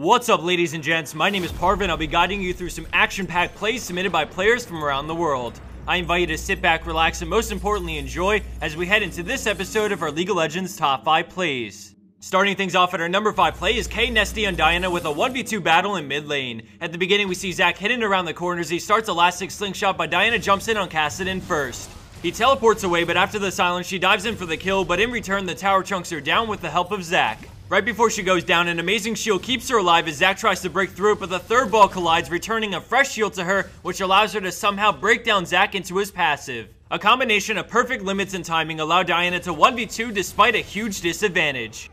What's up, ladies and gents? My name is Parvin. I'll be guiding you through some action-packed plays submitted by players from around the world. I invite you to sit back, relax, and most importantly enjoy as we head into this episode of our League of Legends Top 5 Plays. Starting things off at our number 5 play is K-Nesty on Diana with a 1v2 battle in mid lane. At the beginning, we see Zac hidden around the corners. He starts Elastic Slingshot, but Diana jumps in on Kassadin first. He teleports away, but after the silence, she dives in for the kill, but in return, the tower chunks her down with the help of Zac. Right before she goes down, an amazing shield keeps her alive as Zac tries to break through it, but the third ball collides, returning a fresh shield to her, which allows her to somehow break down Zac into his passive. A combination of perfect limits and timing allow Diana to 1v2 despite a huge disadvantage.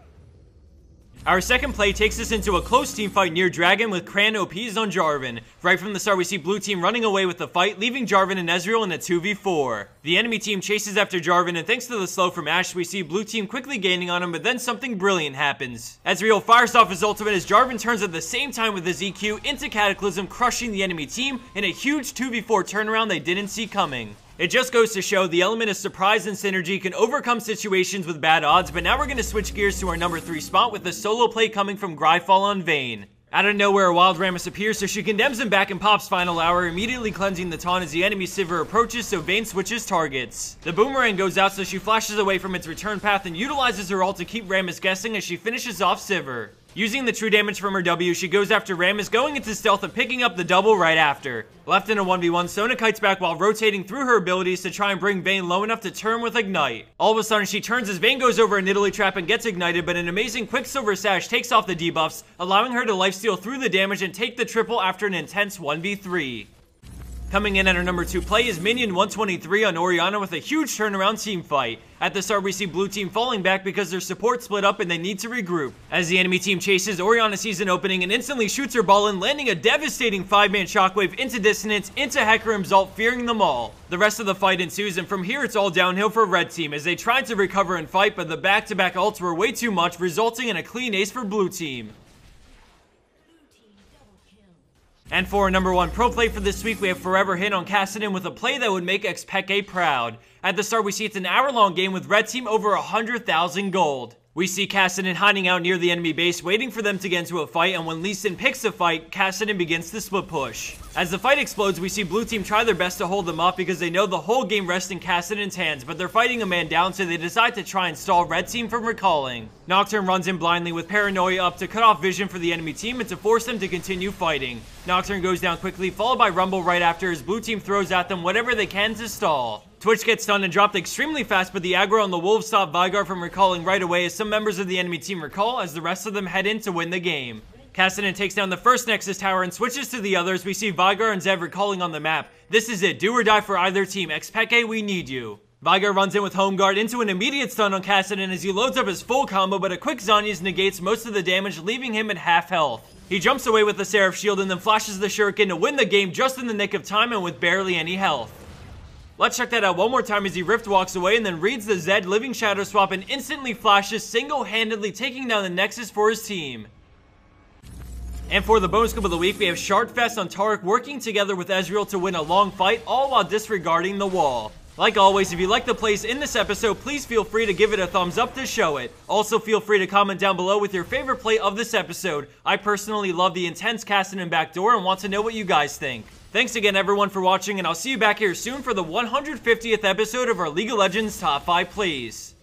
Our second play takes us into a close team fight near Dragon with Cran OPs on Jarvan. Right from the start, we see blue team running away with the fight, leaving Jarvan and Ezreal in a 2v4. The enemy team chases after Jarvan, and thanks to the slow from Ashe, we see blue team quickly gaining on him, but then something brilliant happens. Ezreal fires off his ultimate as Jarvan turns at the same time with his EQ into Cataclysm, crushing the enemy team in a huge 2v4 turnaround they didn't see coming. It just goes to show the element of surprise and synergy can overcome situations with bad odds, but now we're going to switch gears to our number 3 spot with the solo play coming from Gryfall on Vayne. Out of nowhere, a wild Rammus appears, so she condemns him back and pops Final Hour, immediately cleansing the taunt as the enemy Sivir approaches, so Vayne switches targets. The boomerang goes out, so she flashes away from its return path and utilizes her ult to keep Rammus guessing as she finishes off Sivir. Using the true damage from her W, she goes after Rammus, going into stealth and picking up the double right after. Left in a 1v1, Sona kites back while rotating through her abilities to try and bring Vayne low enough to turn with Ignite. All of a sudden, she turns as Vayne goes over a Nidalee trap and gets ignited, but an amazing Quicksilver Sash takes off the debuffs, allowing her to lifesteal through the damage and take the triple after an intense 1v3. Coming in at our number 2 play is Minion 123 on Orianna with a huge turnaround team fight. At the start, we see blue team falling back because their support split up and they need to regroup. As the enemy team chases, Orianna sees an opening and instantly shoots her ball in, landing a devastating 5-man shockwave into Dissonance, into Hecarim's ult, fearing them all. The rest of the fight ensues, and from here it's all downhill for red team as they tried to recover and fight, but the back-to-back ults were way too much, resulting in a clean ace for blue team. And for our number 1 pro play for this week, we have Forever Hit on Kassadin with a play that would make Xpeke proud. At the start, we see it's an hour-long game with red team over 100,000 gold. We see Kassadin hiding out near the enemy base, waiting for them to get into a fight, and when Lee Sin picks a fight, Kassadin begins to split push. As the fight explodes, we see blue team try their best to hold them off because they know the whole game rests in Kassadin's hands, but they're fighting a man down, so they decide to try and stall red team from recalling. Nocturne runs in blindly with Paranoia up to cut off vision for the enemy team and to force them to continue fighting. Nocturne goes down quickly, followed by Rumble right after as blue team throws at them whatever they can to stall. Twitch gets stunned and dropped extremely fast, but the aggro on the wolves stop Veigar from recalling right away as some members of the enemy team recall as the rest of them head in to win the game. Kassadin takes down the first Nexus tower and switches to the others. We see Veigar and Zev recalling on the map. This is it, do or die for either team. Xpeke, we need you. Veigar runs in with Home Guard into an immediate stun on Kassadin as he loads up his full combo, but a quick Zhonya's negates most of the damage, leaving him at half health. He jumps away with the Seraph shield and then flashes the Shuriken to win the game just in the nick of time and with barely any health. Let's check that out one more time as he Rift walks away and then reads the Zed Living Shadow swap and instantly flashes, single-handedly taking down the Nexus for his team. And for the bonus clip of the week, we have Shardfest on Taric working together with Ezreal to win a long fight, all while disregarding the wall. Like always, if you like the plays in this episode, please feel free to give it a thumbs up to show it. Also, feel free to comment down below with your favorite play of this episode. I personally love the intense Kassadin backdoor and want to know what you guys think. Thanks again everyone for watching, and I'll see you back here soon for the 150th episode of our League of Legends Top 5 Plays.